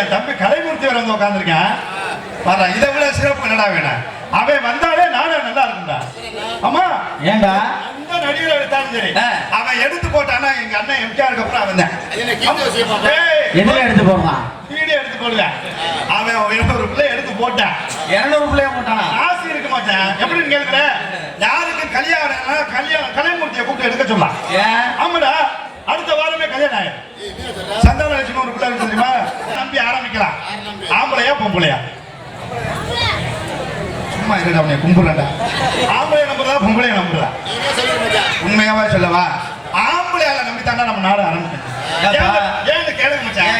என் தம்பி கலைமூர்த்தி வர வந்து உட்காந்துருக்கேன். வர்ற இதை விட சிறப்பு என்னடா வேணும்? அவன் வந்தாலே நானும் நல்லா இருக்கும்டா. ஆமா ஏண்டா அந்த நடிகரை எடுத்தாலும் சரி அவன் எடுத்து போட்டானா எங்க அண்ணன் எம்கேஆருக்கு அப்புறம் அவன் தான் எதுல எடுத்து போடுறான்? வீடியோ எடுத்து போடுவேன். அவன் 200 பிள்ளை எடுத்து போட்டான். 200 பிள்ளைய போட்டானா? ஆசை இருக்க மாட்டேன். எப்படின்னு கேட்கிற யாருக்கு கல்யாணம் கலைமூர்த்தியை கூப்பிட்டு எடுக்க சொல்லலாம். ஆமாடா அடுத்த வாரமே கல்யாணம் ஆயிடும். சந்தான லட்சுமி ஒரு பிள்ளை தெரியுமா? நம்பி ஆரம்பிக்கலாம். ஆம்பளையா பொம்பளையா? சும்மா இருடா அவனை கும்பிடுறா. ஆம்பளைய நம்புறதா பொம்பளைய நம்புறதா? உண்மையாவா சொல்லவா? ஆம்பளையால நம்பித்தாண்டா நம்ம நாடு ஆரம்பிக்கணும். ஏன்னு கேளுங்க மச்சான்.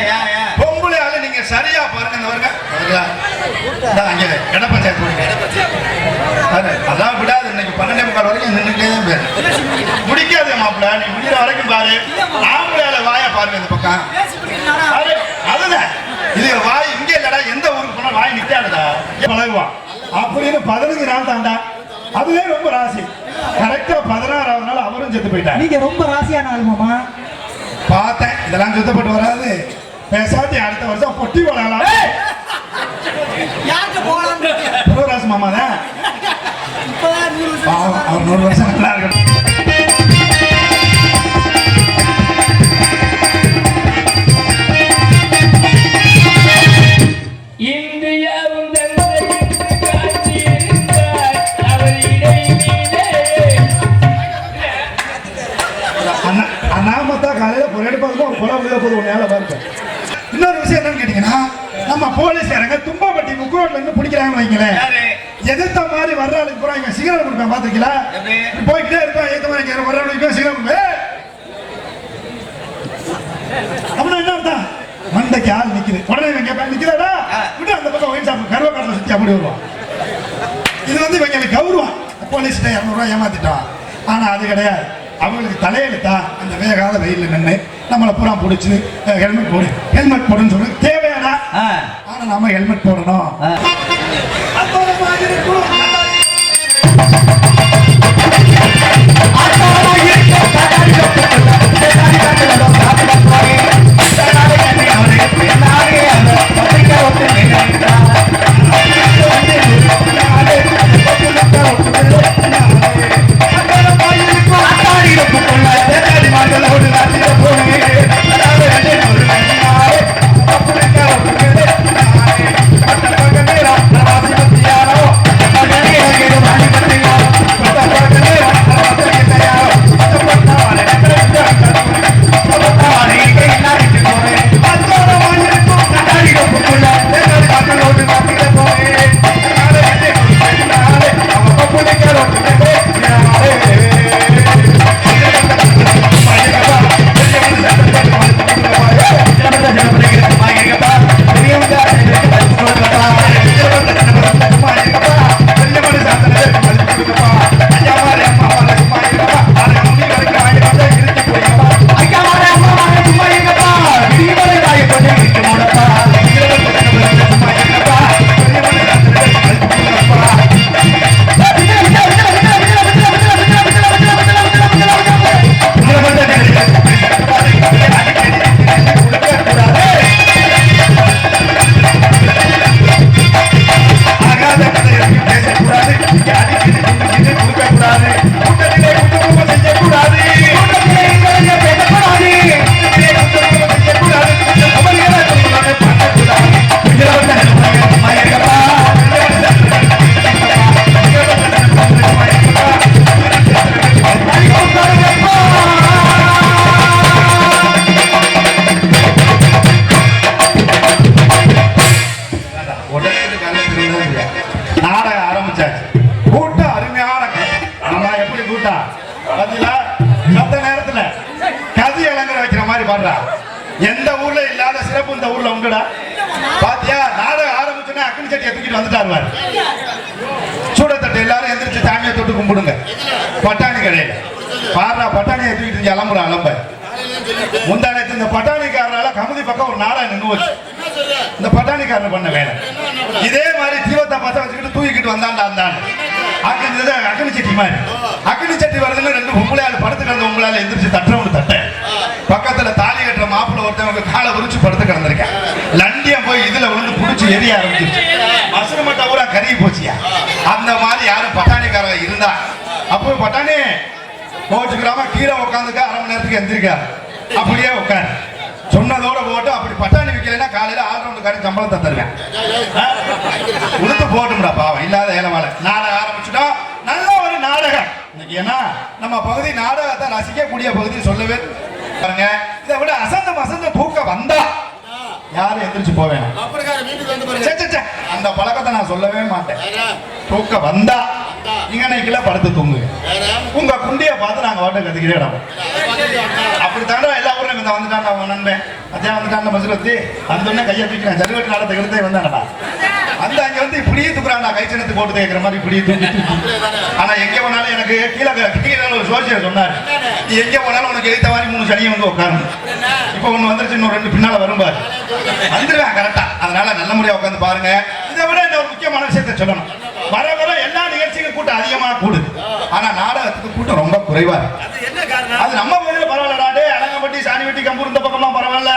பொம்பளையால நீங்க சரியா பாருங்க. இந்த வருங்க அங்க இட பஞ்சாயத்து அதான் விடாது. இன்னைக்கு 12:45 வரைக்கும் நின்றுட்டே தான் பேரு முடிக்காது மாப்பிள்ள. நீ முடிகிற வரைக்கும் பாரு. ஆம்பளையால வாயா பாருங்க இந்த பக்கம். அதுதான் இது வாய் இங்கே இல்லடா. எந்த ஊருக்கு போனா வாய் நிக்காதுடா. பழகுவான் அப்படின்னு 15 நாள் தாண்டா. அதுவே ரொம்ப ராசி. கரெக்டா 16ஆவது நாள் அவரும் செத்து போயிட்டார். நீங்க ரொம்ப ராசியான ஆள் மாமா. பார்த்தேன் இதெல்லாம் சுத்தப்பட்டு வராது. பேசாட்டி அடுத்த வருஷம் பொட்டி போடலாம். ராசி மாமா தான் அவர் 100 வருஷம் நல்லா இருக்கணும். இன்னொரு விஷயம் என்னன்னு கேட்டீங்கன்னா நம்ம போலீஸ்காரங்க தும்பப்பட்டி முக்குரோட்ல இருந்து பிடிக்கிறாங்கன்னு வைங்களேன். எதிர்த்த மாதிரி வர்றாளுக்கு பூரா இவன் சிகரெட் கொடுப்பேன் பாத்துக்கல. போய்கிட்டே இருப்பேன். ஏத்த மாதிரி வர்றவனுக்கு சிகரெட் அப்படின்னா என்ன அர்த்தம்? மண்டைக்கு ஆள் நிக்குது. உடனே இவன் கேட்பேன் நிக்குதாடா விட்டு அந்த பக்கம் ஒயின் ஷாப் கருவக்காட்டில் சுற்றி அப்படி வருவான். இது வந்து இவங்களுக்கு கௌரவம். போலீஸ்கிட்ட 200 ரூபாய் ஏமாத்திட்டான். ஆனா அது கிடையாது. அவங்களுக்கு தலையெழுத்தா அந்த வேகாத வெயிலில் நின்று நம்மளை பூரா பிடிச்சி ஹெல்மெட் போடுன்னு சொல்லி தேவையானா? ஆனா நம்ம ஹெல்மெட் போடணும். எந்த ஊர்ல இல்லாத சிறப்பு இந்த ஊர்ல உண்டுடா. பாத்தியா நாடகம் ஆரம்பிச்சோன்னே அக்னி சட்டியை தூக்கிட்டு வந்துட்டாரு. சூடத்தட்டு எல்லாரும் எந்திரிச்சு சாமியை தொட்டு கும்பிடுங்க. பட்டாணி கடையில பாடுறா பட்டாணியை தூக்கிட்டு கிளம்புற அலம்ப முந்தானத்து இந்த பட்டாணிக்காரனால கமுதி பக்கம் ஒரு நாடகம் நின்று வச்சு இந்த பட்டாணிக்காரன் பண்ண வேலை. இதே மாதிரி தீவத்தை பார்த்து வச்சுக்கிட்டு தூக்கிட்டு வந்தாண்டா அந்த அக்னி சட்டி மாதிரி. அக்னி சட்டி வரதுல 2 பொம்பளையாள் படுத்து கிடந்த பொம்பளையாள் எந்திரிச்சு தட்டுறவங்க தட்ட பக்கத்துல தாலி கட்டுற மாப்பிள்ள ஒருத்தவங்க காலை உரிச்சு படுத்து கிடந்திருக்கேன். லண்டியம் போய் குடிச்சு எரிய ஆரம்பிச்சிருச்சு. மசுறு மட்டை பூரா கருகி போச்சியா. அந்த மாதிரி யாரும் பட்டாணிக்காரங்க இருந்தா அப்போ பட்டாணி கோச்சுக்கிறாம கீழே உட்காந்துக்க 1/2 மணி நேரத்துக்கு எந்திரிக்காரு. அப்படியே உட்காரு சொன்னதோட போட்டு அப்படி பட்டாணி விற்கலைன்னா காலையில 6 ரவுண்டுக்காரன் சம்பளத்தை தருவேன். உளுத்து போட்டும்டா பாவம் இல்லாத ஏலவாழ. நாடகம் ஆரம்பிச்சுட்டோம். நல்ல ஒரு நாடகம் இன்னைக்கு. ஏன்னா நம்ம பகுதி நாடகத்தை ரசிக்கக்கூடிய பகுதி சொல்லவே பாருங்க. இதை விட அசந்த தூக்கம் வந்தா யாரும் எந்திரிச்சு போவேன். அந்த பழக்கத்தை நான் சொல்லவே மாட்டேன். தூக்கம் வந்தா இங்கனைக்குள்ள படுத்து தூங்குங்க. உங்க குண்டியை பார்த்து நாங்க வாட்ட கத்துக்கிறே அப்படி தாண்டா எல்லா ஊரும் இந்த வந்துட்டான் அவன் நண்பன் அதான் வந்துட்டான் பஸ் வச்சு அந்த கையை தூக்கிறேன். ஜல்லிக்கட்டு நாடத்தை எடுத்தே வந்தானடா. அந்த அங்க வந்து இப்படியே தூக்குறான். கை சின்னத்துக்கு போட்டு கேட்கிற மாதிரி இப்படியே தூக்கி. ஆனா எங்க போனாலும் எனக்கு கீழே ஒரு சோசியல் சொன்னாரு, நீ எங்க போனாலும் உனக்கு எழுத்த மாதிரி 3 சனியை வந்து உட்காரணும். இப்ப ஒண்ணு வந்துருச்சு, இன்னும் 2 பின்னால வரும்பாரு. வந்துருவேன் கரெக்டா. அதனால நல்ல முறையா உட்காந்து பாருங்க. இதை விட இன்னொரு முக்கியமான விஷயத்தை சொல்லணும். வர வர எல்லா நிகழ்ச்சிக்கும் கூட்டம் அதிகமா கூடுது. ஆனா நாடகத்துக்கு கூட்டம் ரொம்ப குறைவா இருக்கு. அது நம்ம பகுதியில் பரவாயில்லடா. அலங்கப்பட்டி சாணிவெட்டி கம்பூர் இந்த பக்கம்லாம் பரவாயில்ல.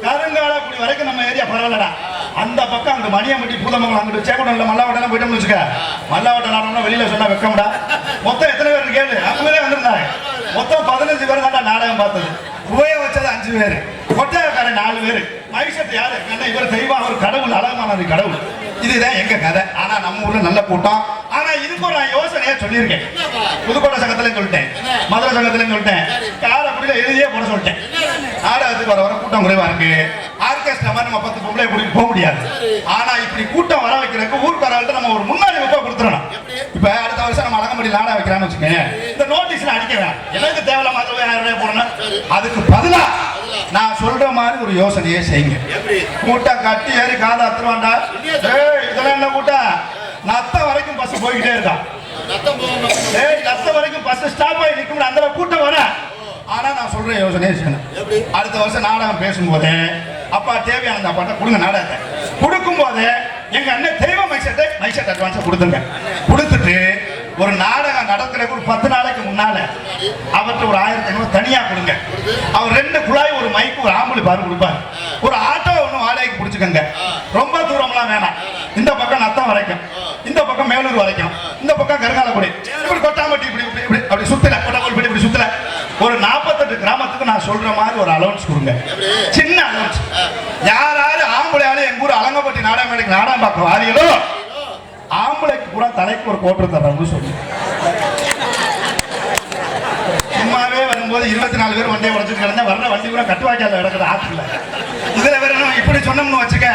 கருங்காலக்குடி வரைக்கும் நம்ம ஏரியா பரவாயில்லடா. அந்த பக்கம் அங்க மணியம்பட்டி பூதமங்கலம் அங்கிட்டு சேக்கடல மல்லாவட்டம் போயிட்டோம்னு வச்சுக்க. மல்லாவட்டம் நாடகம்னா வெளியில சொன்னா வெக்கம்டா. மொத்தம் எத்தனை பேர் கேளு. அவங்களே வந்திருந்தாங்க. மொத்தம் 15 பேர் தான் நாடகம் பார்த்தது. உபய வச்சது 5 பேர், கொட்டையக்காரன் 4 பேர். மைசெட் யாரு இவர் தெய்வம், அவர் கடவுள், அழகமான கடவுள். இதுதான் எங்க கதை. ஆனா நம்ம ஊர்ல நல்ல கூட்டம். ஆனா இதுக்கு ஒரு யோசனையா சொல்லியிருக்கேன். புதுக்கோட்டை சங்கத்திலையும் சொல்லிட்டேன், மதுரை சங்கத்திலையும் சொல்லிட்டேன், காரைக்குடியில எழுதியே போட சொல்லிட்டேன். நாடகத்துக்கு வர கூட்டம் குறைவா இருக்கு. ஆர்கெஸ்ட்ரா மாதிரி நம்ம 10 பொம்பளை கூட்டிட்டு போக முடியாது. ஆனா இப்படி கூட்டம் வர வைக்கிறதுக்கு ஊர்க்காரர்கிட்ட நம்ம ஒரு முன்னாடி கொடுத்துடணும். இப்ப அடுத்த வருஷம் நம்ம அலங்கம்படி நாடகம் வைக்கிறான்னு வச்சுக்கோங்க. இந்த நோட்டீஸ்ல அடிக்க வேணாம். எனக்கு தேவையில்லாம 1000 ரூபாய் போடணும். அதுக்கு பதிலா நான் சொல்ற மாதிரி ஒரு யோசனையே செய்யுங்க. கூட்டம் கட்டி ஏறி காதை அத்துருவாண்டா. இதெல்லாம் என்ன கூட்டம்? நத்த வரைக்கும் பஸ் போய்கிட்டே இருக்கான். நத்த வரைக்கும் பஸ் ஸ்டாப் ஆகி நிற்கும். அந்த கூட்டம் வர. ஆனா நான் சொல்ற யோசனையே செய்யணும். அடுத்த வருஷம் நாடகம் பேசும்போது அப்பா தேவையான அப்பாட்ட கொடுங்க. நாடகத்தை கொடுக்கும் போது எங்க அண்ணன் தெய்வ மைசெட் அட்வான்ஸ் கொடுத்துங்க. கொடுத்துட்டு ஒரு நாடகம் நடக்கிறதுக்கு ஒரு 10 நாளைக்கு முன்னால அவர்கிட்ட ஒரு 1500 தனியா கொடுங்க. அவர் 2 குழாய், ஒரு மைக்கு, ஒரு ஆம்பளை பாரு கொடுப்பாரு. ஒரு ஆட்டோ ஒன்று வாடகைக்கு பிடிச்சுக்கங்க. ரொம்ப தூரம்லாம் வேணாம். இந்த பக்கம் நத்தம் வரைக்கும், இந்த பக்கம் மேலூர் வரைக்கும், இந்த பக்கம் கருங்காலக்குடி, இப்படி கொட்டாம்பட்டி, இப்படி இப்படி அப்படி சுத்தல, கொட்டாம்பட்டி இப்படி சுத்தல. ஒரு 48 கிராமத்துக்கு நான் சொல்ற மாதிரி ஒரு அலௌன்ஸ் கொடுங்க. சின்ன அலௌன்ஸ். யாராவது ஆம்பளையாலும் எங்க ஊர் அலங்கப்பட்டி நாடகம் மேடைக்கு நாடகம் பார்க்க வாரியலோ ஆம்பளைக்கு பூரா தலைக்கு ஒரு கோட்டு தர்றோம்னு சொல்லி சும்மாவே வரும்போது 24 பேர் வண்டியை உடச்சிட்டு கிடந்தா வர்ற வண்டி கூட கட்டுவாய்க்கால கிடக்குது ஆற்றுல. இதுல வேற இப்படி சொன்னோம்னு வச்சுக்க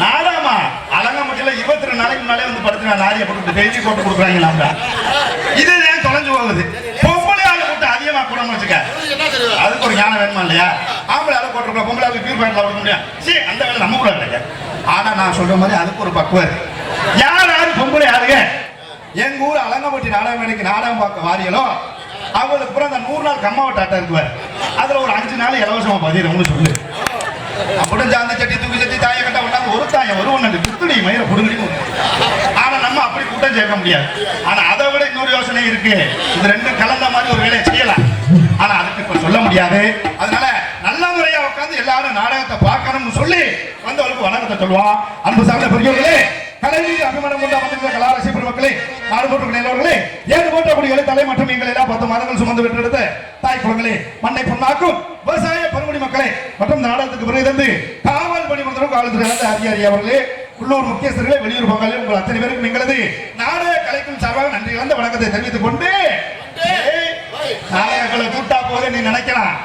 நாடாமா அலங்கம்பட்டியில 22 நாளைக்கு முன்னாலே வந்து படுத்துனா லாரியை போட்டு டெய்லி போட்டு கொடுக்குறாங்க. நாம இதுதான் தொலைஞ்சு போகுது. பொம்பளை ஆளு கூட்டம் அதிகமா கூடன்னு வச்சுக்க. அதுக்கு ஒரு ஞானம் வேணுமா இல்லையா? ஆம்பளை ஆளு போட்டுருக்கோம், பொம்பளை ஆளு பியூர் பேண்ட்ல கொடுக்க முடியும். சரி, அந்த வேலை நம்ம கூட இல்லைங்க. ஆனா நான் சொல்ற மாதிரி அதுக்கு ஒரு பக்குவம். யாராவது பொம்பளை ஆளுங்க எங்க ஊர் அலங்கப்பட்டி நாடகம் மேடைக்கு நாடகம் பார்க்க வாரியலோ அவங்களுக்கு பூரா அந்த 100 நாள் கம்மாவட்ட அட்டை இருக்குவார். அதுல ஒரு 5 நாள் இலவசமா பதிரம்னு சொல்லு. அப்படின் அந்த சட்டி தூக்கி சட்டி தாயை கட்ட ஒண்ணாங்க. ஒரு தாயம் ஒரு ஒண்ணு குத்துடி மயிரை புடுங்கடி. ஆனா நம்ம அப்படி கூட்டம் சேர்க்க முடியாது. ஆனா அதை விட இன்னொரு யோசனை இருக்கு. இது 2 கலந்த மாதிரி ஒரு வேலையை செய்யலாம். ஆனா அதுக்கு இப்ப சொல்ல முடியாது. அதனால நல்ல முறையா உட்கார்ந்து எல்லாரும் நாடகத்தை பார்க்கணும்னு சொல்லி வந்தவர்களுக்கு வணக்கத்தை சொல்லுவோம். அன்பு சார்ந்த பெரியவர்களே, கலைஞர் அபிமானம் கொண்ட வந்திருக்கிற கலாரசி பெருமக்களே, மாறுபட்டு நிலவர்களே, 7 போட்ட குடிகளை தலை மற்றும் எங்கள் எல்லாம் 10 மாதங்கள் சுமந்து வென்றெடுத்த தாய் குளங்களே, மண்ணை பொன்னாக்கும் விவசாய பெருங்குடி மக்களே மற்றும் நாடகத்துக்கு பிறகு தந்து காவல் பணிபுரிந்தவர்கள் காவல்துறை அதிகாரி அவர்களே, உள்ளூர் முக்கியஸ்தர்களே, வெளியூர் பங்காளி, உங்கள் அத்தனை பேருக்கும் எங்களது நாடக கலைக்கும் சார்பாக நன்றி கலந்த வணக்கத்தை தெரிவித்துக் கொண்டு நாடகங்களை கூட்டா போது நீ நினைக்கலாம்.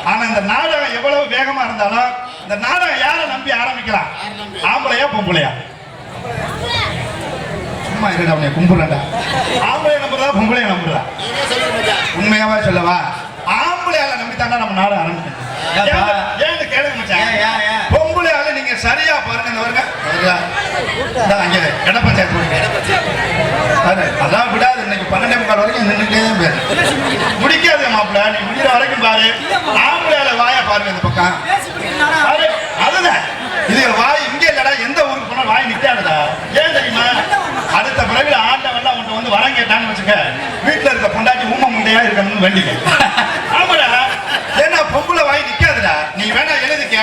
ஆனா இந்த நாடகம் எவ்வளவு வேகமா இருந்தாலும் இந்த நாடகம் யாரை நம்பி ஆரம்பிக்கலாம்? ஆம்பளையா பொம்பளையா? சும்மா இருடா, உன்னை கும்பிடுறா. ஆம்பளைய நம்புறதா பொம்பளைய நம்புறதா? உண்மையாவா சொல்லவா? ஆம்பளையால நம்பித்தாண்டா நம்ம நாடகம் ஆரம்பிக்கணும். ஏன்னு கேளுங்க மச்சான். பொம்பளையால நீங்க சரியா பாருங்க. இந்த வருங்க அங்க இட பஞ்சாயத்து அதான் விடாது. இன்னைக்கு 12:45 வரைக்கும் நின்றுட்டே பேரு முடிக்காது மாப்பிள்ள. நீ முடிகிற வரைக்கும் பாரு. ஆம்பளையால வாயா பாருங்க. இந்த பக்கம் அதுதான் இது வாய் இங்கே இல்லடா. எந்த ஊருக்கு போனா வாய் நிக்காதுடா. ஏன் தெரியுமா? அடுத்த பிறகு ஆண்டவெல்லாம் உன்ட்ட வந்து வரம் கேட்டான்னு வச்சுக்க, வீட்டுல இருக்க பொண்டாட்டி ஊம முண்டையா இருக்கணும்னு வேண்டிக்க. ஆமாடா. ஏன்னா பொம்பளை வாய் நிக்காதுடா. நீ வேணா எழுதிக்க.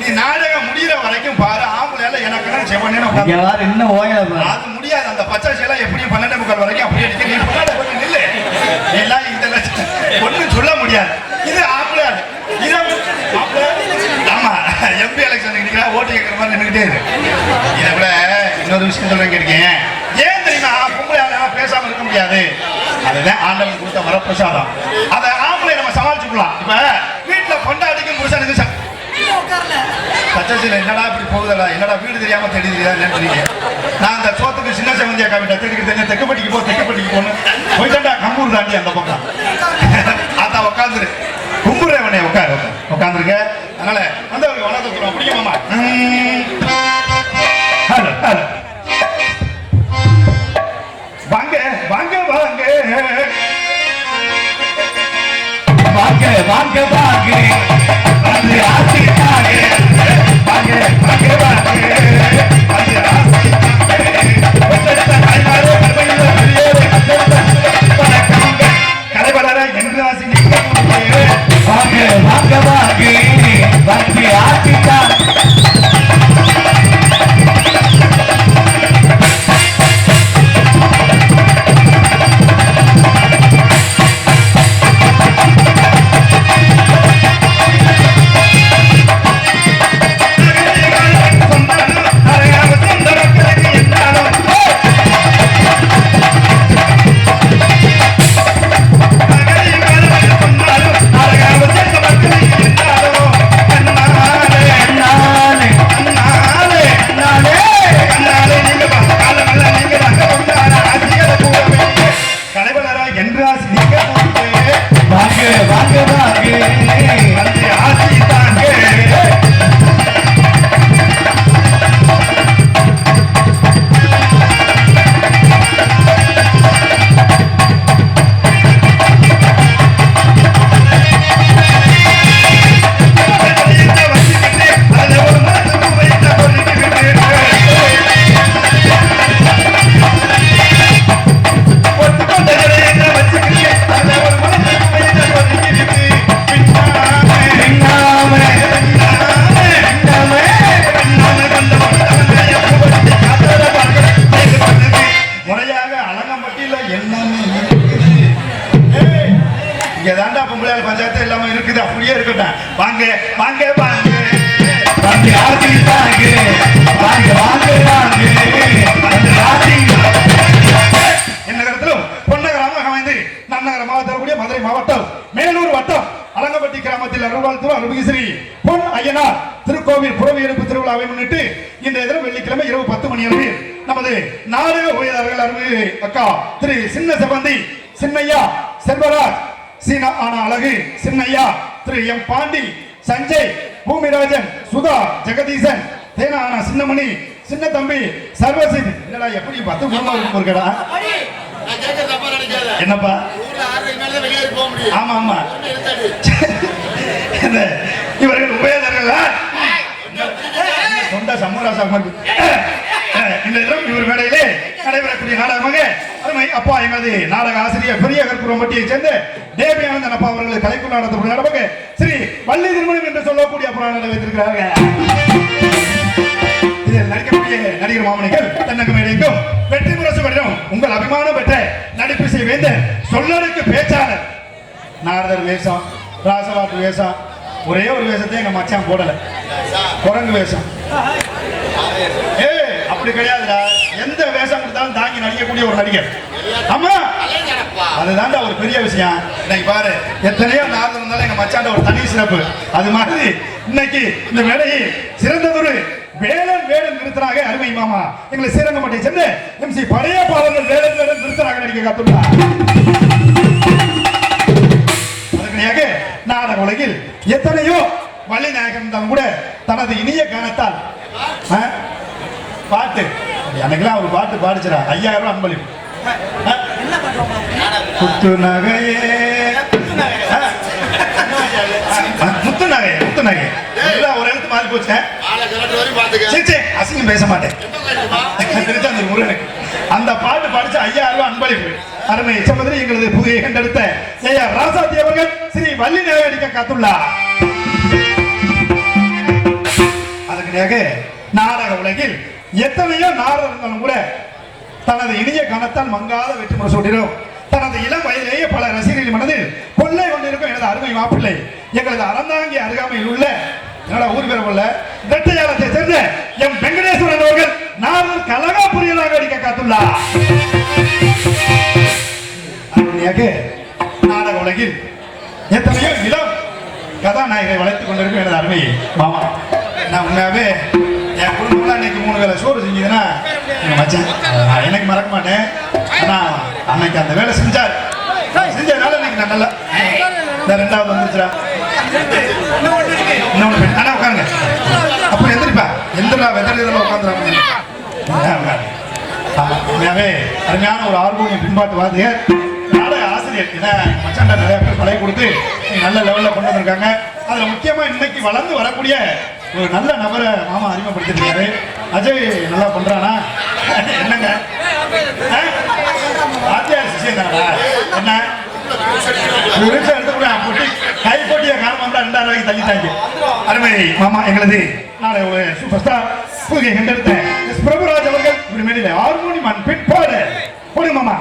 நீ நாடகம் முடிகிற வரைக்கும் பாரு. ஆம்பளையால இங்க வாரு, இன்னும் ஓயல பாரு. அது முடியாது. அந்த பச்சாசி எல்லாம் எப்படியும் 12:45 வரைக்கும் அப்படியே நிக்க. நீ முன்னாடி கொஞ்சம் நில்லு. எல்லாம் இந்த ஒண்ணும் சொல்ல முடியாது. இது ஆம்பளை ஆளு. இது ஆம்பளை. ஆமா, எம்பி எலெக்ஷன் நிக்கிறா, ஓட்டு கேட்கற மாதிரி நின்னுக்கிட்டே இருக்கு. இதை விட இன்னொரு விஷயம் சொல்றேன் கேட்கீங்க. ஏன் தெரியுமா பொம்பளை ஆளா பேசாம இருக்க முடியாது? அதுதான் ஆண்டவன் கொடுத்த வரப்பிரசாதம். அதை ஆம்பளை நம்ம சமாளிச்சுக்கலாம். இப்ப வீட்டுல கொண்டாடிக்கும் புருஷனுக்கு பச்சைல என்னடா இப்படி போகுதடா, என்னடா வீடு தெரியாம தேடி தெரியாது. நான் அந்த சோத்துக்கு சின்ன செவந்தியா காவிட்ட தேடிக்கு தெரிஞ்ச தெக்கப்பட்டிக்கு தெக்கப்பட்டிக்கு போன்னு போயிட்டா கம்பூர் தாண்டி அந்த பக்கம் அதான் உட்காந்துரு கும்புறவனே உட்காந்துருக்க. அதனால அந்த வணக்கத்துக்கு அப்படியே மாமா வாங்க வாங்க வாங்க வாங்க வாங்க வாங்க வந்து ஆசிட்டாங்க. வாங்க வாங்க வாங்க வந்து கலைவளர என்று ஆசி. வாங்க வாங்க வாங்க வந்து ஆசிட்டாங்க. பஞ்சாயத்து எல்லாமே இருக்குது. அப்படியே இருக்கட்டும். வாங்க வாங்க வாங்க வந்து ஆசிட்டாங்க. வாங்க வாங்க வாங்க வந்து ஆசிங்க. என்னகரத்திலும் பொன்னகரமாக அமைந்து நன்னகரமாக தரக்கூடிய மதுரை மாவட்டம் மேலூர் வட்டம் அலங்கப்பட்டி கிராமத்தில் அருள்வாழ்த்துவ அருள்மிகு பொன் ஐயனார் திருக்கோவில் புறவி எடுப்பு திருவிழாவை முன்னிட்டு இன்றைய தினம் வெள்ளிக்கிழமை இரவு 10 மணி அளவில் நமது நாடக ஓய்வாளர்கள் அருள்மிகு அக்கா திரு சின்ன செவந்தி சின்னையா செல்வராஜ் சீனா ஆனா அழகு சின்னையா திரு எம் பாண்டி சஞ்சய் பூமிராஜன் சுதா ஜெகதீசன் தேனா ஆனா சின்னமணி சின்ன தம்பி சர்வசித். என்னடா எப்படி 10 குடும்பம் இருக்கடா? என்னப்பா? ஆமா ஆமா இவர்கள் உபயோகர்கள் சொந்த சமூராசா இந்த தினம் இவர் மேடையிலே நடைபெறக்கூடிய நாடகமாக அருமை அப்பா எங்களது நாடக ஆசிரியர் பெரிய கற்பூரம்பட்டியை சேர்ந்த தேவியானந்தன் அப்பா அவர்கள் கலைக்குள் நடத்தக்கூடிய நாடகமாக ஸ்ரீ வள்ளி திருமணம் என்று சொல்லக்கூடிய புராணத்தை வைத்திருக்கிறார்கள். இதில் நடிக்கக்கூடிய நடிகர் மாமணிகள் தன்னக மேடைக்கும் வெற்றி முரசு பெறும் உங்கள் அபிமானம் பெற்ற நடிப்பு செய்ய வேந்தர் சொல்லருக்கு பேச்சாளர் நாரதர் வேஷம் ராசவாட்டு வேஷம் ஒரே ஒரு வேஷத்தை எங்க மச்சான் போடல குரங்கு வேஷம். அப்படி கிடையாதுடா. எந்த வேஷம் கொடுத்தாலும் தாங்கி நடிக்கக்கூடிய ஒரு நடிகர். ஆமா அதுதான்டா ஒரு பெரிய விஷயம். இன்னைக்கு பாரு எத்தனையோ நாள் இருந்தாலும் எங்க மச்சாண்ட ஒரு தனி சிறப்பு. அது மாதிரி இன்னைக்கு இந்த மேடையை சிறந்ததொரு வேலன் வேலன் நிறுத்தனாக அருமை மாமா எங்களை ஸ்ரீரங்கம்பட்டியை சேர்ந்து MC படையப்பா அவர்கள் வேலன் வேலன் நிறுத்தனாக நடிக்க கத்துள்ளார். அதற்காக நாடக உலகில் எத்தனையோ வள்ளி நாயகன் இருந்தாலும் கூட தனது இனிய கானத்தால் பாட்டு எனக்குலாம் ஒரு பாட்டு பாடிச்சிடா 5000 ரூபாய் அன்பளிப்பு. முத்து நகையே முத்து நகை முத்து நகை ஒரு எழுத்து மாறி போச்சு. அசிங்கம் பேச மாட்டேன். திருச்சாந்தூர் முருகனுக்கு அந்த பாட்டு பாடிச்சு 5000 ரூபாய் அன்பளிப்பு. அருமை சமதிரி எங்களது புதிய கண்டெடுத்த ஏஆர் ராசாத்தி அவர்கள் ஸ்ரீ வள்ளி நகை அடிக்க காத்துள்ளார். அதுக்கு நாடக உலகில் எத்தனையோ நாடு இருந்தாலும் கூட தனது இனிய கணத்தால் மங்காத வெற்றி முறை சூட்டிடும். தனது இளம் வயதிலேயே பல ரசிகர்கள் மனதில் கொள்ளை கொண்டிருக்கும் எனது அருமை மாப்பிள்ளை எங்களது அறந்தாங்கி அருகாமையில் உள்ள என்னோட ஊர் பேர் உள்ள இரட்டையாளத்தை சேர்ந்த எம் வெங்கடேஸ்வரன் அவர்கள் நாரதர் கலகாபுரியலாக அடிக்க காத்துள்ளார். நாடக உலகில் எத்தனையோ இளம் கதாநாயகரை வளர்த்துக் கொண்டிருக்கும் எனது அருமை மாமா. நான் உண்மையாவே என் குடும்பம்லாம் இன்னைக்கு 3 வேளை சோறு செஞ்சதுன்னா மச்சான் எனக்கு மறக்க மாட்டேன். ஆனா அன்னைக்கு அந்த வேலை செஞ்சதுனால இன்னைக்கு நான் நல்லா இந்த 2வது வந்துச்சுடா. ஆனா உட்காருங்க அப்ப எந்திரிப்பா எந்திரா வெதறதுல உட்காந்துறாங்க. உண்மையாவே அருமையான ஒரு ஆர்வம் பின்பாட்டு வாத்தியர் நாடக ஆசிரியர். ஏன்னா மச்சாண்டா நிறைய பேர் பழைய கொடுத்து நல்ல லெவல்ல கொண்டு வந்திருக்காங்க. அதுல முக்கியமா இன்னைக்கு வளர்ந்து வரக்கூடிய ஒரு நல்ல நபரை மாமா அறிமுகப்படுத்திருக்காரு. அஜய் நல்லா பண்றானா என்னங்க வாத்தியார் சிஷியம் தானடா என்ன எடுத்துக்கூட போட்டி கை போட்டிய காலம் வந்தா 2000 ரூபாய்க்கு தள்ளிட்டாங்க. அருமை மாமா எங்களது நாளை ஒரு சூப்பர் ஸ்டார் புதுகை கண்டெடுத்த எஸ் பிரபுராஜ் அவர்கள் ஒரு மேடையில ஹார்மோனியம் பின் போடுங்க மாமா.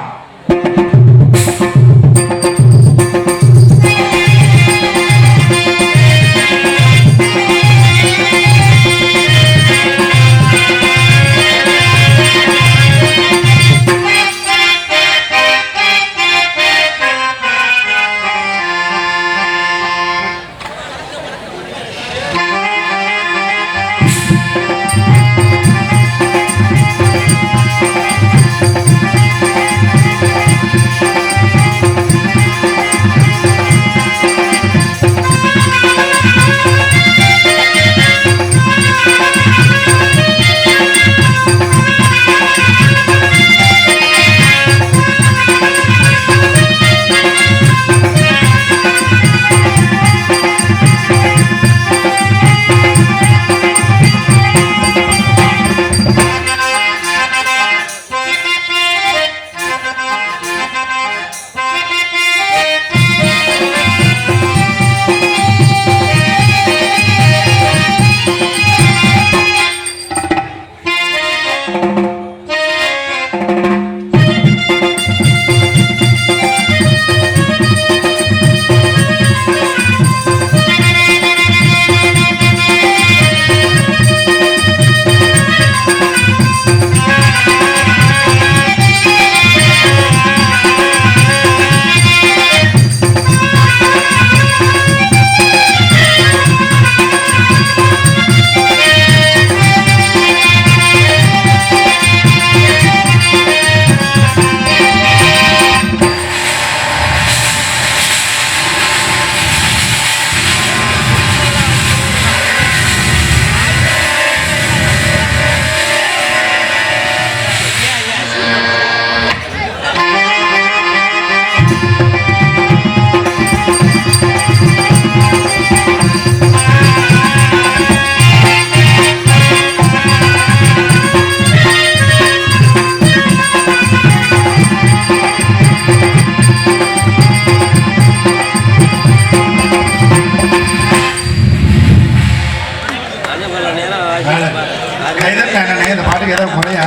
இந்த பாட்டுக்கு ஏதாவது முறையா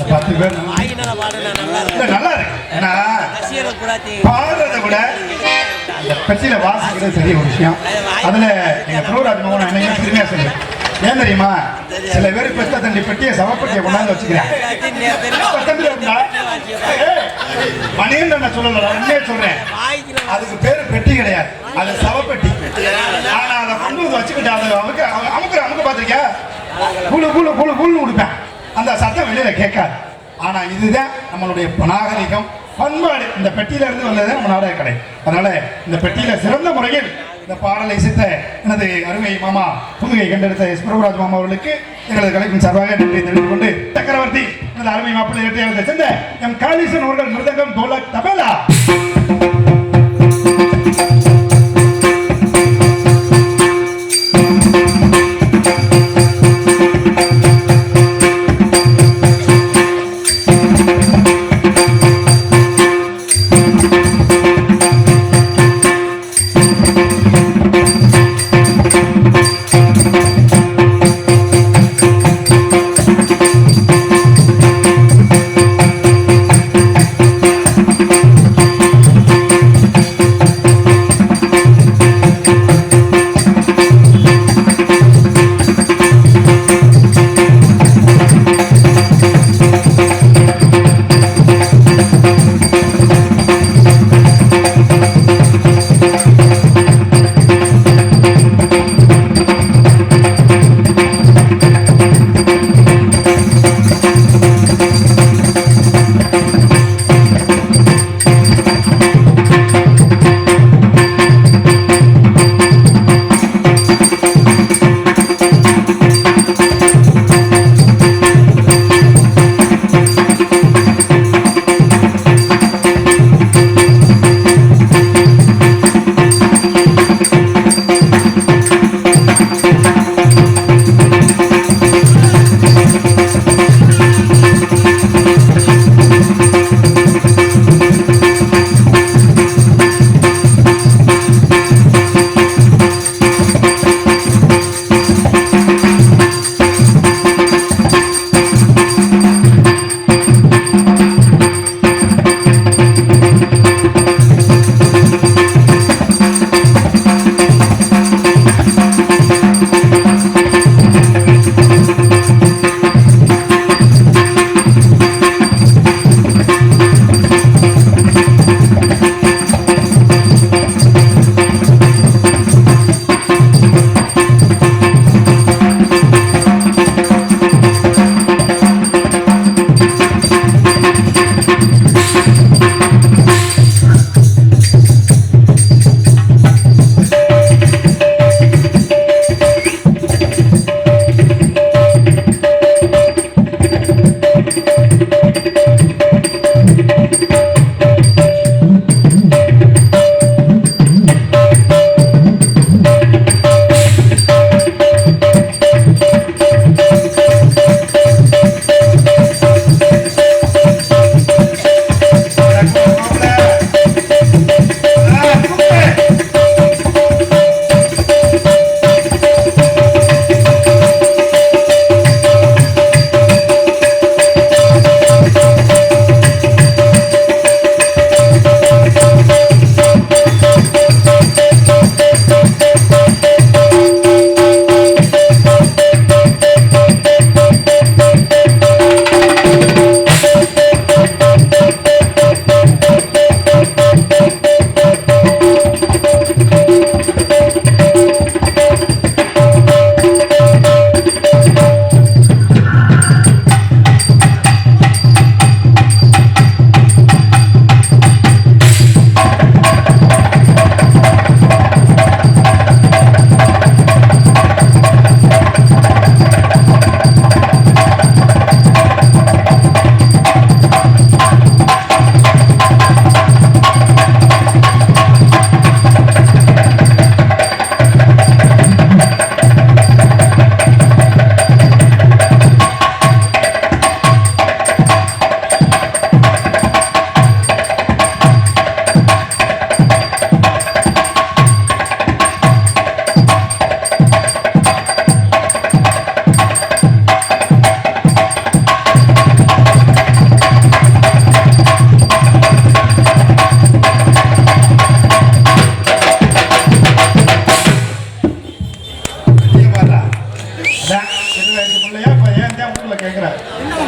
10 பேர் நல்லா இருக்கு. ஏன்னா பாடுறத விட இந்த பெட்டியில வாசிக்கிறது பெரிய ஒரு விஷயம். அதுல நீங்க ப்ரோராஜ் மோகன் என்னைக்கு பெருமையா சொல்லுங்க. ஏன் தெரியுமா, சில பேர் பெத்த தண்டி பெட்டியை சவப்பட்டியை கொண்டாந்து வச்சுக்கிறேன். மணியன் சொல்லல, உண்மையே சொல்றேன். அதுக்கு பேரு பெட்டி கிடையாது, அது சவப்பெட்டி. ஆனா அதை கொண்டு வந்து வச்சுக்கிட்டு அதை அமுக்கு பாத்திருக்கியா, கூழு கூழு கூழு கூழ்னு கொடுப்பேன். அந்த சத்தம் வெளியில கேட்காது. ஆனா இதுதான் நம்மளுடைய நாகரிகம், பண்பாடு. இந்த பெட்டியில இருந்து வந்தது நம்ம நாடக கடை. அதனால இந்த பெட்டியில சிறந்த முறையில் இந்த பாடலை இசைத்த எனது அருமை மாமா, புதுகை கண்டெடுத்த எஸ் பிரபுராஜ் மாமா அவர்களுக்கு எங்களது கலைப்பின் சார்பாக நன்றி தெரிவித்துக் கொண்டு, சக்கரவர்த்தி எனது அருமை மாப்பிள்ளை இரட்டையாளத்தை சேர்ந்த எம் காளீசன் அவர்கள் மிருதங்கம், தோலக், தபேலா.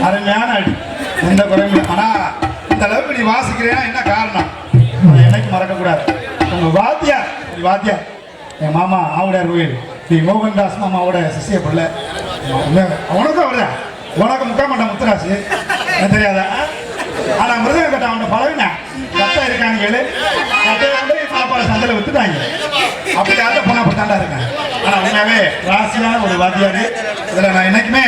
அருமையான அடி, எந்த குறையும் இல்லை. ஆனா இந்த அளவுக்கு நீ வாசிக்கிறேன்னா என்ன காரணம் என்னைக்கு மறக்க கூடாது. உங்க வாத்தியார் வாத்தியார் என் மாமா ஆவுடையார் கோயில் நீ மோகன்தாஸ் மாமாவோட சிசிய பிள்ளை. அவனுக்கும் அவர்தான், உனக்கு முக்காமட்ட முத்துராசு தெரியாதா? ஆனா மிருதங்க கட்ட அவன் பழகினேன் கட்டை இருக்கான்னு கேளு, கட்டையை கொண்டு சாப்பாடு சந்தையில வித்துட்டாங்க. அப்படி யார்ட்ட போனா அப்படித்தாண்டா இருக்கேன். ஆனா உண்மையாவே ராசியான ஒரு வாத்தியாரு. இதுல நான் என்னைக்குமே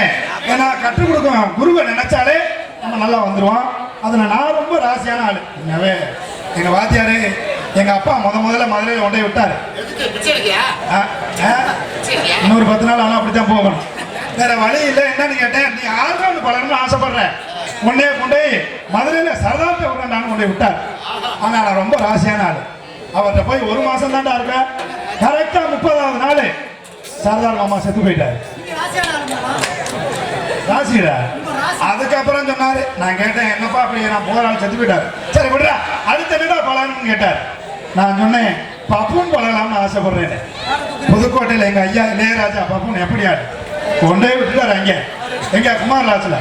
ஏன்னா கற்றுக் கொடுக்கும் குருவை நினைச்சாலே நம்ம நல்லா வந்துருவோம். அதுல நான் ரொம்ப ராசியான ஆளு. உண்மையாவே எங்க வாத்தியாரு எங்க அப்பா முதல்ல மதுரையில் கொண்டே விட்டாரு. இன்னொரு 10 நாள் ஆனா அப்படித்தான் போகணும், வேற வழி இல்லை. என்னன்னு கேட்டேன், நீ ஆல்ரவுண்ட் பழகணும்னு ஆசைப்படுற, உடனே கொண்டே மதுரையில சரதார்த்த விட்டான்னு கொண்டே விட்டார். ஆனா நான் ரொம்ப ராசியான ஆளு. அவர்கிட்ட போய் 1 மாசம் தாண்டா இருக்கேன். கரெக்டா 30வது நாள் சரதார் மாமா செத்து போயிட்டாரு. ராசிடா. அதுக்கப்புறம் சொன்னாரு, நான் கேட்டேன் என்னப்பா அப்படி நான் போகிறாள் செத்து போயிட்டாரு. சரி விடுறா, அடுத்த என்னடா பழகணும்னு கேட்டார். நான் சொன்னேன் பப்புன்னு பழகலாம்னு ஆசைப்படுறேன். புதுக்கோட்டையில் எங்க ஐயா இளையராஜா பப்புன்னு எப்படியா கொண்டே விட்டுட்டாரு. அங்கே எங்க குமாரராஜ்ல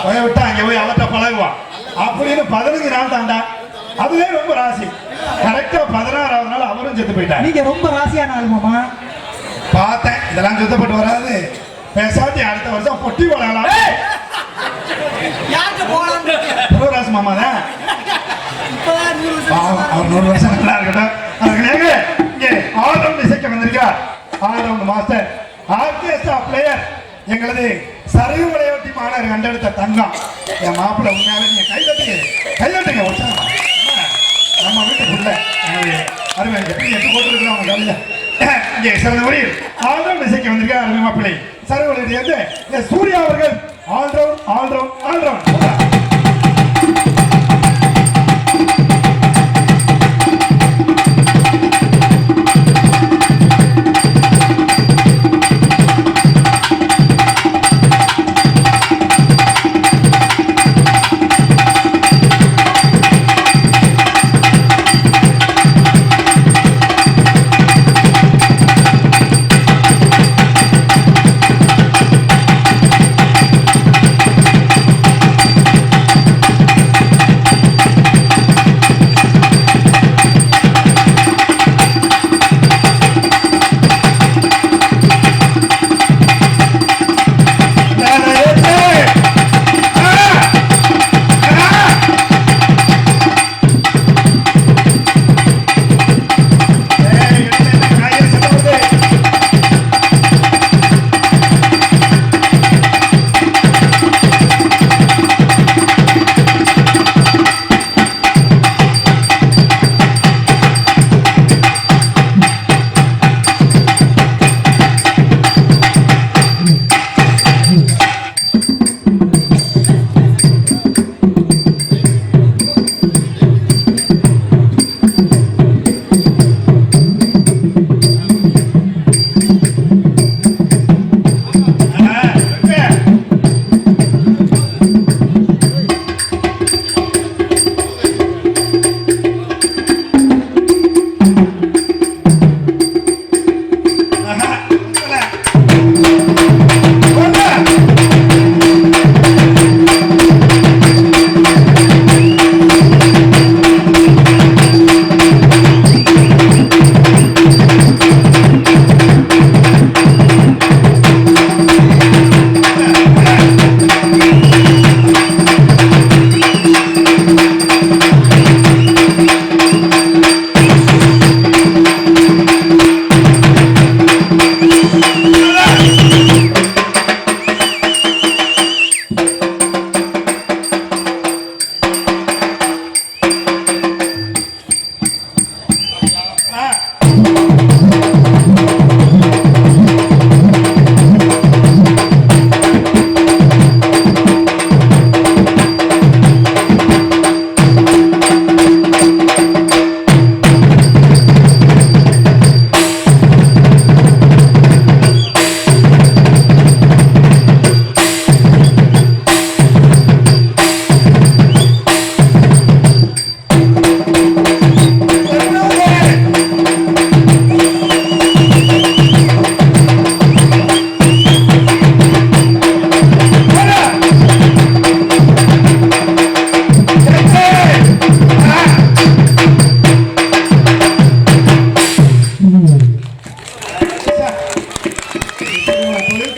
போய் விட்டா அங்கே போய் அவர்கிட்ட பழகுவான் அப்படின்னு 15 நாள் தாண்டா. அதுவே ரொம்ப ராசி. கரெக்டா 16வது நாள் அவரும் செத்து போயிட்டார். நீங்க ரொம்ப ராசியான ஆள் மாமா. பார்த்தேன் இதெல்லாம் சுத்தப்பட்டு வராது, பேசாட்டி அடுத்த வருஷம் பொட்டி பழகலாம். ராசி மாமா தான் அவர் 100 வருஷம் நல்லா இருக்கட்டும். இங்கே ஆல்ரவுண்ட் இசைக்க வந்திருக்கார். ஆல்ரவுண்ட் மாஸ்டர், ஆர்கெஸ்ட்ரா பிளேயர், எங்களது சரிவு விளையாட்டி மாணவர் கண்டெடுத்த தங்கம் என் மாப்பிள்ளை. உண்மையாவே நீங்க கைதட்டுங்க உற்சாகமா. நம்ம வீட்டுக்குள்ள அருமை எப்படி 8 போட்டு இருக்கிறோம் கல்ல. இங்கே சிறந்த முறையில் ஆல்ரவுண்ட் இசைக்க வந்திருக்கார் அருமை மாப்பிள்ளை. சரிவு விளையாட்டு சூர்யா அவர்கள். ஆல்ரவுண்ட்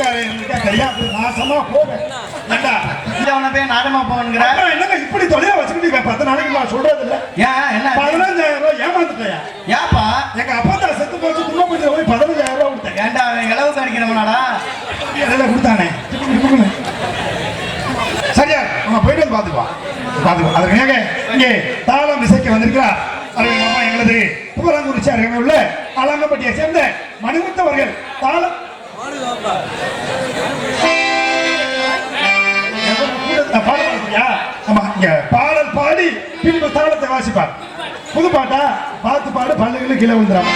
ஊருக்காரே இருக்கா தெரியாது நாசமா போவேன் ஏண்டா அவனை போய் நாடமா போவனுங்கிற என்னங்க இப்படி தொலையா வச்சுக்கிட்டு 10 நாளைக்கு நான் சொல்றது இல்ல ஏன் என்ன 15,000 ரூபாய் ஏமாந்துட்டேன் ஏப்பா எங்க அப்பா தான் செத்து போச்சு தும்மா போய் 15,000 ரூபாய் கொடுத்தேன் ஏன்டா அவன் இளவுக்கு அடிக்கிறவனாடா எல்லாம் கொடுத்தானே சரியா நம்ம போயிட்டு வந்து பாத்துக்குவோம் அதுக்கு இங்கே தாளம் இசைக்க வந்திருக்கிறார் அம்மா எங்களது புகழங்குறிச்சி அருகே உள்ள அலங்கப்பட்டியை சேர்ந்த மணிமுத்தவர்கள் தாளம் பாடல் பாடி பின்பு தாளத்தை வாசிப்பார் புது பாட்டா பார்த்து பாடு பல்லுகளும் கீழே விழுந்துடாம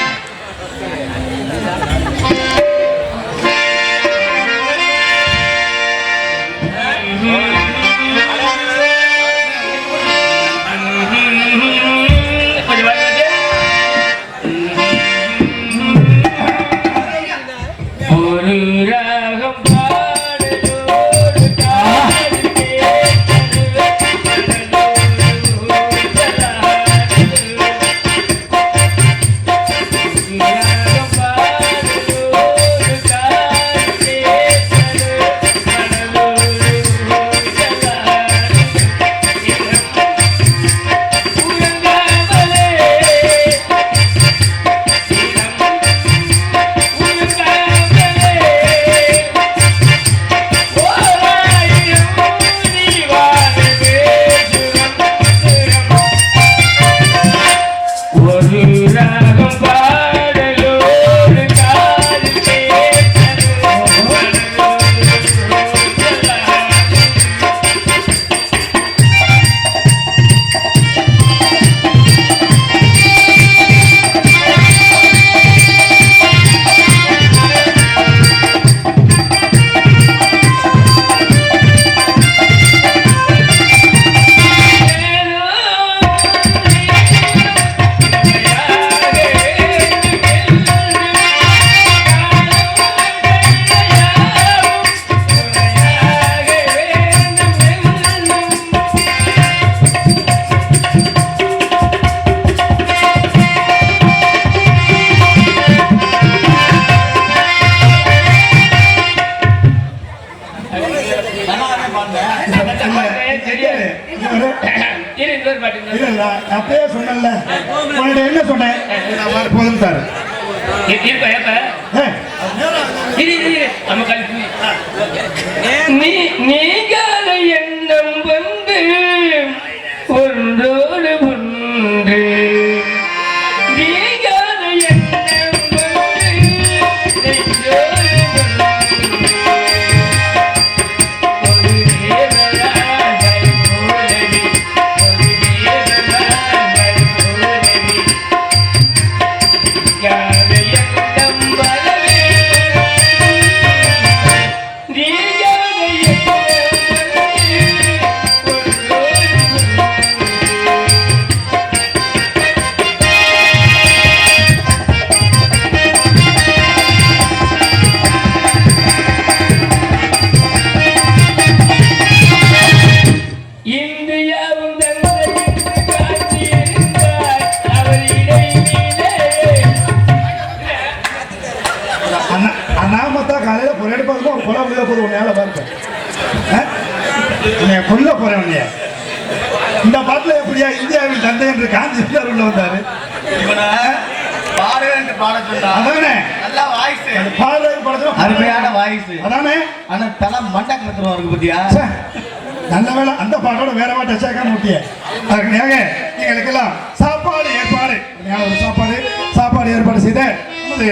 அப்பயே சொன்னல உன்கிட்ட என்ன சொன்னேன் போதும் சார் நீங்காத எண்ணம் வந்து ஒன்றோடு ஒன்று நீங்காத எண்ணம் வந்து காலையில பொருள் பார்க்கும் ஒரு கொலை முடிய போது உன்னையால பார்க்க உன்னைய கொல்ல போறேன் உன்னைய இந்த பாட்டுல எப்படியா இந்தியாவின் தந்தை என்று காஞ்சிபுரம் உள்ள வந்தாரு நல்ல வேலை அந்த பாட்டோட வேற பாட்டை சேர்க்காம ஊட்டிய எங்களுக்கெல்லாம் சாப்பாடு ஏற்பாடு ஒரு சாப்பாடு ஏற்பாடு செய்த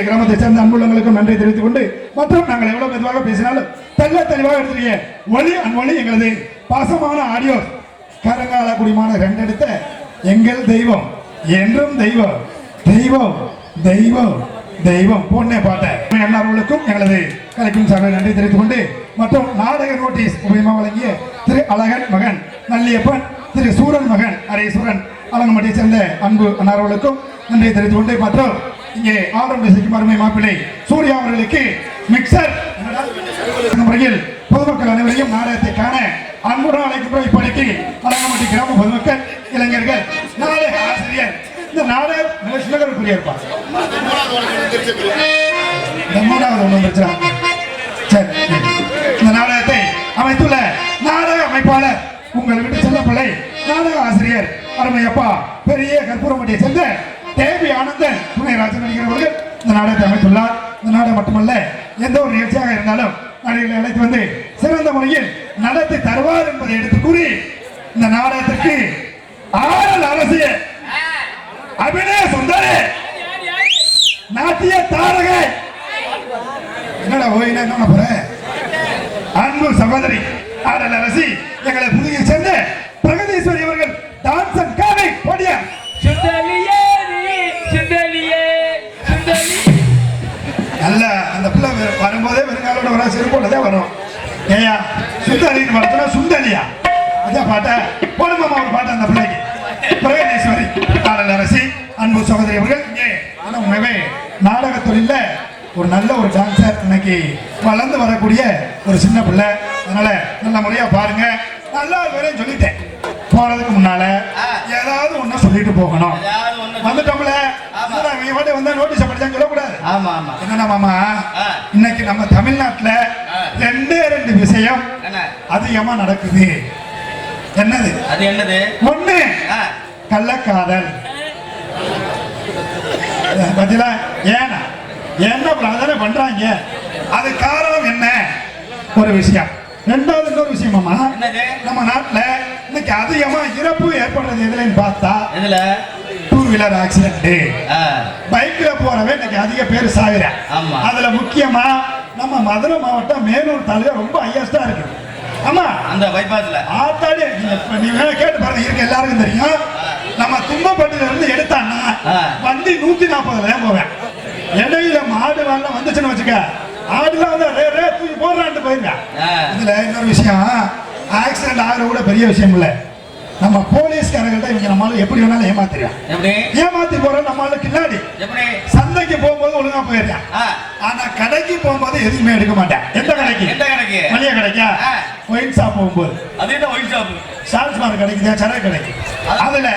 கிராமத்தை சேர்ந்த அன்புள்ளங்களுக்கும் நன்றி தெரிவித்துக் கொண்டு மற்றும் நாங்கள் எவ்வளவு மெதுவாக பேசினாலும் தெளிவாக எடுத்துருக்கீங்க ஒளி அன்மொழி எங்களது பாசமான ஆடியோ கரங்கால குடிமான 2 எடுத்த எங்கள் தெய்வம் என்றும் தெய்வம் தெய்வம் தெய்வம் தெய்வம் பொண்ணே பாட்டை எல்லாருக்கும் எங்களது கலைக்கும் சார்பில் நன்றி தெரிவித்துக் கொண்டு மற்றும் நாடக நோட்டீஸ் உபயமா வழங்கிய திரு அழகன் மகன் நல்லியப்பன் திரு சூரன் மகன் அரேஸ்வரன் அலங்கமட்டியை சேர்ந்த அன்பு அன்னார்களுக்கும் நன்றி தெரிவித்துக் கொண்டு மற்றும் இங்கே ஆரம் இசைக்கும் அருமை மாப்பிள்ளை சூர்யா அவர்களுக்கு மிக்சர் முறையில் பொதுமக்கள் அனைவரையும் நாடகத்தை காண அன்புடன் அழைக்கின்ற இப்படிக்கு அலங்கமட்டி கிராம பொதுமக்கள் இளைஞர்கள் நாடக ஆசிரியர் இந்த நாடக நிகழ்ச்சியில் இருப்பார் 3வது ஒன்று வந்துருச்சாங்க சரி அருமையப்பா பெரிய கற்பூரமட்டியை சேர்ந்த தேவி ஆனந்தன் துணைராஜன் நடிக்கிறவர்கள் இந்த நாடகத்தை அமைத்துள்ளார். இந்த நாடகம் மட்டுமல்ல, எந்த ஒரு நிகழ்ச்சியாக இருந்தாலும் நடிகர்களை அழைத்து வந்து சிறந்த முறையில் நடத்தி தருவார் என்பதை எடுத்து கூறி இந்த நாடகத்திற்கு ஆடல் அரசு அபிநய சுந்தரி நாட்டிய தாரகை என்னடா ஓயினா என்ன போற அன்பு சகோதரி ஆடல் அரசி எங்களை புதுவை சேர்ந்த பிரகதீஸ்வரி அவர்கள் டான்சன் காவை போடியா சுந்தலியே சுந்தலியே சுந்தலி நல்ல அந்த பிள்ளை வரும்போதே வெறுங்காலோட வர செருப்போடதே வரும். ஏயா சுந்தரின்னு பார்த்தா சுந்தலியா அதான் பாட்ட போடுமாமா ஒரு பாட்டு அந்த பிள்ளைக்கு பிரகதீஸ்வரி ஆடல் அரசி அன்பு சகோதரி அவர்கள் இங்கே ஆனா உண்மையே நாடக தொழில ஒரு நல்ல ஒரு டான்சர் இன்னைக்கு வளர்ந்து வரக்கூடிய ஒரு சின்ன பிள்ளை. அதனால நல்ல முறையா பாருங்க. நல்லா வரையும் சொல்லிட்டேன் போறதுக்கு முன்னால ஏதாவது ஒண்ணு சொல்லிட்டு போகணும். வந்துட்டோம்ல வந்தா நோட்டீஸ் படிச்சாங்க சொல்லக்கூடாது. ஆமா ஆமா. என்னன்னா மாமா இன்னைக்கு நம்ம தமிழ்நாட்டுல ரெண்டு விஷயம் அதிகமா நடக்குது. என்னது அது என்னது? ஒண்ணு கள்ளக்காதல். பதிலா ஏன்னா என்ன அதானே பண்றாங்க. அது காரணம் என்ன ஒரு விஷயம். ரெண்டாவது இன்னொரு விஷயமாமா நம்ம நாட்டுல இன்னைக்கு அதிகமா இறப்பு ஏற்படுறது எதுலன்னு பார்த்தா டூ வீலர் ஆக்சிடென்ட் பைக்ல போறவே இன்னைக்கு அதிக பேர் சாகுற. அதுல முக்கியமா நம்ம மதுரை மாவட்டம் மேலூர் தாலுகா ரொம்ப ஹையஸ்டா இருக்கு. ஆமா அந்த பைபாஸ்ல ஆத்தாடி நீ வேணா கேட்டு பாருங்க இருக்க எல்லாருக்கும் தெரியும். நம்ம தும்பப்பட்டில இருந்து எடுத்தான்னா வண்டி 140ல தான் போவேன். இடையில மாடு வாழ வந்துச்சுன்னு வச்சுக்க ஆடுலாம் வந்து தூக்கி போடுறான்ட்டு போயிருங்க. இதுல இன்னொரு விஷயம் ஆக்சிடென்ட் ஆகிற கூட பெரிய விஷயம் இல்ல. நம்ம போலீஸ்காரங்கள்ட்ட இவங்க நம்மளால எப்படி வேணாலும் ஏமாத்தி போறோம். நம்மளால கில்லாடி சந்தைக்கு போகும்போது ஒழுங்கா போயிடுறேன். ஆனா கடைக்கு போகும்போது எதுவுமே எடுக்க மாட்டேன். எந்த கடைக்கு மளிகை கடைக்கா ஒயின் ஷாப் போகும்போது ஷால்ஸ்மார் கிடைக்குதா சரக்கு கிடைக்கு. அதுல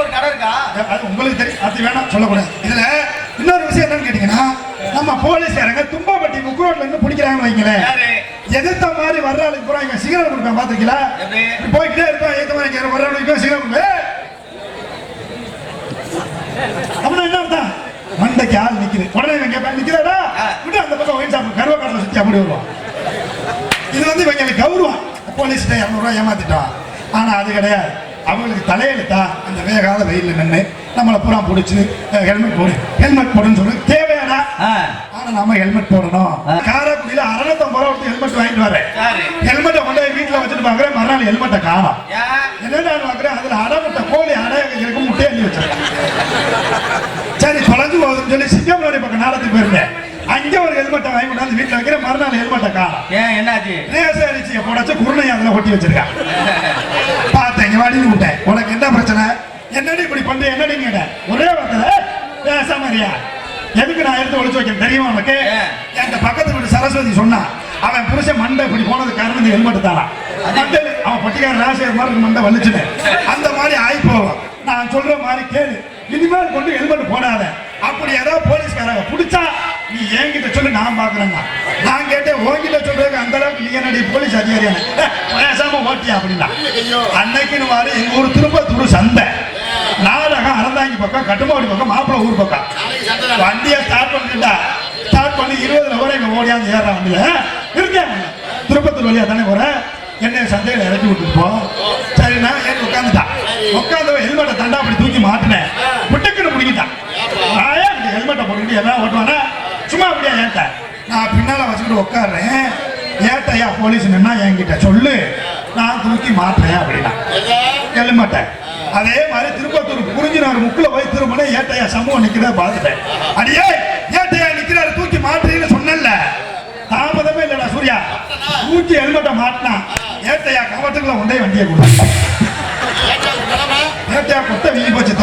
ஒரு கடை இருக்கா அது உங்களுக்கு தெரியும். அது வேணாம் சொல்லக்கூடாது. இதுல இன்னொரு விஷயம் என்னன்னு கேட்டீங்கன்னா நம்ம போலீஸ்காரங்க தும்பப்பட்டி முக்குரோட்ல இருந்து பிடிக்கிறாங்கன்னு வைங்களேன். எதிர்த்த மாதிரி வர்றாளுக்கு பூரா இவன் சிகரெட் கொடுப்பேன் பாத்துக்கல போய்கிட்டே இருப்பேன். ஏத்த மாதிரி வர்றவனுக்கு சிகரெட் கொடுப்பேன். அப்படின்னா என்ன அர்த்தம்? மண்டைக்கு ஆள் நிக்குது. உடனே இவன் கேட்பேன் நிக்கிறாடா விட்டு அந்த பக்கம் ஒயின் ஷாப் கருவக்காட்டில் சுத்தி அப்படி வருவான். இது வந்து இவங்களுக்கு கௌரவம். போலீஸ்கிட்ட 200 ரூபாய் ஏமாத்திட்டான். ஆனா அது கிடையாது. அவங்களுக்கு தலையெழுத்தா அந்த வேகாத வெயில நின்று நம்மளை பூரா பிடிச்சி ஹெல்மெட் போடுன்னு சொல்லி தேவையானா. ஆனா நம்ம ஹெல்மெட் போடணும். காரைக்குடியில 650 ரூபா ஹெல்மெட் வாங்கிட்டு வரேன். ஹெல்மெட்டை கொண்டு போய் வீட்டுல வச்சுட்டு பாக்குறேன். மறுநாள் ஹெல்மெட்டை காணும். என்னடா பாக்குறேன் அதுல அடமுட்டை கோழி அடையிறதுக்கு முட்டையை அள்ளி வச்சிருக்கேன். சரி தொலைஞ்சு போகுதுன்னு சொல்லி சிங்கம்பாடி பக்கம் நாடத்துக்கு போயிருந்தேன். அங்க ஒரு ஹெல்மெட்டை வாங்கி கொண்டாந்து வீட்டுல வைக்கிற மறுநாள் ஹெல்மெட்டை காணும். என்னாச்சு? ரேசரிச்சியை போடாச்சு குருணையை அதுல ஒட்டி வச்சிருக்கான். பார்த்தேன் வாடின்னு விட்டேன். உனக்கு என்ன பிரச்சனை? என்னடி இப்படி பண்ற? என்னடி கேட்டேன். ஒரே வார்த்தை பேசாமரியா எதுக்கு நான் எடுத்து ஒழிச்சு வைக்கிறேன் தெரியுமா உனக்கு? என் பக்கத்து வீட்டு சரஸ்வதி சொன்னா அவன் புருஷன் மண்டை இப்படி போனது காரணம் இந்த ஹெல்மெட் தானா. அவன் பட்டிக்கார ராசியர் மாதிரி மண்டை வலிச்சுன்னு அந்த மாதிரி ஆகி போவான். நான் சொல்ற மாதிரி கேளு. இனிமேல் கொண்டு ஹெல்மெட் போடாத. அப்படி ஏதாவது போலீஸ்காரங்க பிடிச்சா நீ என்கிட்ட சொல்லு நான் பாக்குறேன்னா. நான் கேட்டேன் உன்கிட்ட சொல்றதுக்கு அந்த அளவுக்கு நீ என்னடி போலீஸ் அதிகாரியான பேசாம ஓட்டியா அப்படின்னா. அன்னைக்குன்னு மாதிரி எங்க ஊர் திருப்பத்தூர் சந்தை நாடகம் அறந்தாங்கி பக்கம் கட்டுமாடி பக்கம் மாப்பிள்ள ஊர் பக்கம் வண்டியை ஸ்டார்ட் பண்ணிட்டா. ஸ்டார்ட் பண்ணி 20 வரை இங்க ஓடியாந்து ஏற வண்டியில இருக்கேன். திருப்பத்தூர் வழியா தானே போற. என்னை சந்தையில இறக்கி விட்டுட்டு போ. சரி நான் ஏறி உட்காந்துட்டான். உட்காந்து ஹெல்மெட்டை தண்டா அப்படி தூக்கி மாட்டினேன். புட்டுக்குன்னு பிடிக்கிட்டான். ஹெல்மெட்டை போட்டுக்கிட்டு எல்லாம் ஓட்டுவானா சும்மா அப்படியா ஏட்ட. நான் பின்னால வச்சுக்கிட்டு உட்காடுறேன். ஏட்டையா போலீஸ் நின்னா என்கிட்ட சொல்லு நான் தூக்கி மாட்டுறேன் அப்படின்னா ஹெல்மெட்டை. அதே மாதிரி திருப்பத்தூர் புரிஞ்சினார் முக்குல போய் திரும்ப ஏட்டையா சமூகம் நிக்கிறத பார்த்துட்டேன். அடியே ஏட்டையா நிக்கிறாரு தூக்கி மாட்டுறீன்னு சொன்னல. தாமதமே இல்லடா சூர்யா. தூக்கி ஹெல்மெட்டை மாட்டினா ஏட்டையா கவட்டுக்குள்ள உண்டே வண்டியை கொடுத்தா. ஏட்டையா கொத்த வீங்கி போச்சு.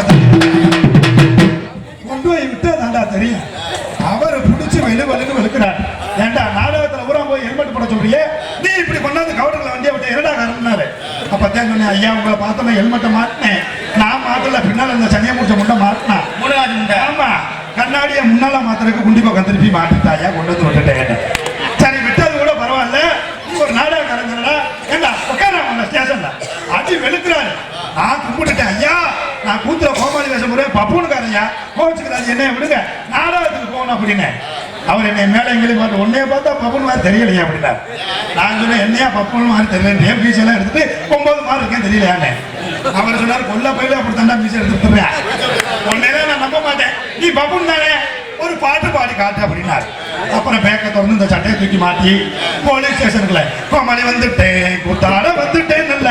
கொண்டு போய் விட்டு தாண்டா தெரியும். அவரை பிடிச்சி வெளுன்னு வெளுக்கிறார். ஏண்டா நாடகத்துல ஊரா போய் ஹெல்மெட் போட சொல்றியே நீ இப்படி கொண்டாந்து கவட்டுக்குள்ள வண்டியை விட்டு என்னடா காரணம்னாரு. அப்பதான் சொன்னேன் ஐயா உங்களை பார்த்தோன்னா ஹெல்மெட்டை மாட்டினேன். நான் மாட்டல பின்னால இந்த சனியை முடிச்ச முண்டை மாட்டினா. ஆமா கண்ணாடியை முன்னால மாத்திரக்கு குண்டி பக்கம் திருப்பி மாட்டிட்டாயா கொண்டு வந்து விட்டுட்டேன். சரி விட்டது கூட பரவாயில்ல. ஒரு நாடகம் கலைஞரா ஏண்டா உட்கார ஸ்டேஷன்ல அடி வெளுக்கிறாரு. நான் கும்பிட்டுட்டேன் ஐயா அவர் என்னை மேலே எங்கேயும் பார்த்து உன்னைய பார்த்தா பப்புன் மாதிரி தெரியலையே அப்படின்னா நான் சொன்னேன் என்னையா பப்புன் மாதிரி தெரியல என் பீஸ் எல்லாம் எடுத்துட்டு 9 மார்க் இருக்கேன் தெரியலையானே அவர் சொன்னார் கொல்ல பயில அப்படி தாண்டா பீஸ் எடுத்துட்டுறேன் உன்னையெல்லாம் நான் நம்ப மாட்டேன் நீ பப்புன் தானே ஒரு பாட்டு பாடி காட்டு அப்படின்னாரு அப்புறம் பேக்க திறந்து இந்த சட்டையை தூக்கி மாட்டி போலீஸ் ஸ்டேஷனுக்குள்ள கோமாளி வந்துட்டேன் கூத்தாட வந்துட்டேன் நல்ல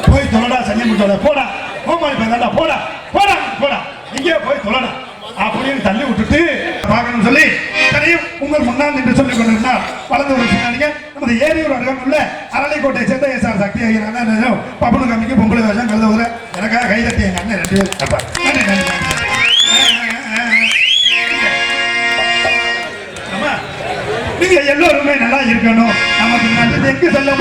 போய் தொலைடா சனியம் தொலை போடா கோமாளி பேசாண்டா போடா போடா போடா இங்கே போய் தொலைடா அப்படின்னு தள்ளி விட்டுட்டு பார்க்கணும்னு சொல்லி தெரியும் உங்கள் முன்னால் நின்று சொல்லிக் கொண்டிருந்தார் வளர்ந்து ஒரு சின்னாடிங்க நமது ஏரியூர் அருகாமையுள்ள அரளிக்கோட்டை சேர்ந்த எஸ்ஆர் சக்தி ஆகிய அண்ணன் பப்பனு கம்மிக்கு பொம்பளை வேஷம் கழுத ஊர எனக்காக கைதட்டி எங்க அண்ணன் 2 பேர் கேட்பார் நன்றி நன்றி நீங்க எல்லோருமே நல்லா இருக்கணும் நமக்கு நல்லது எங்கு செல்ல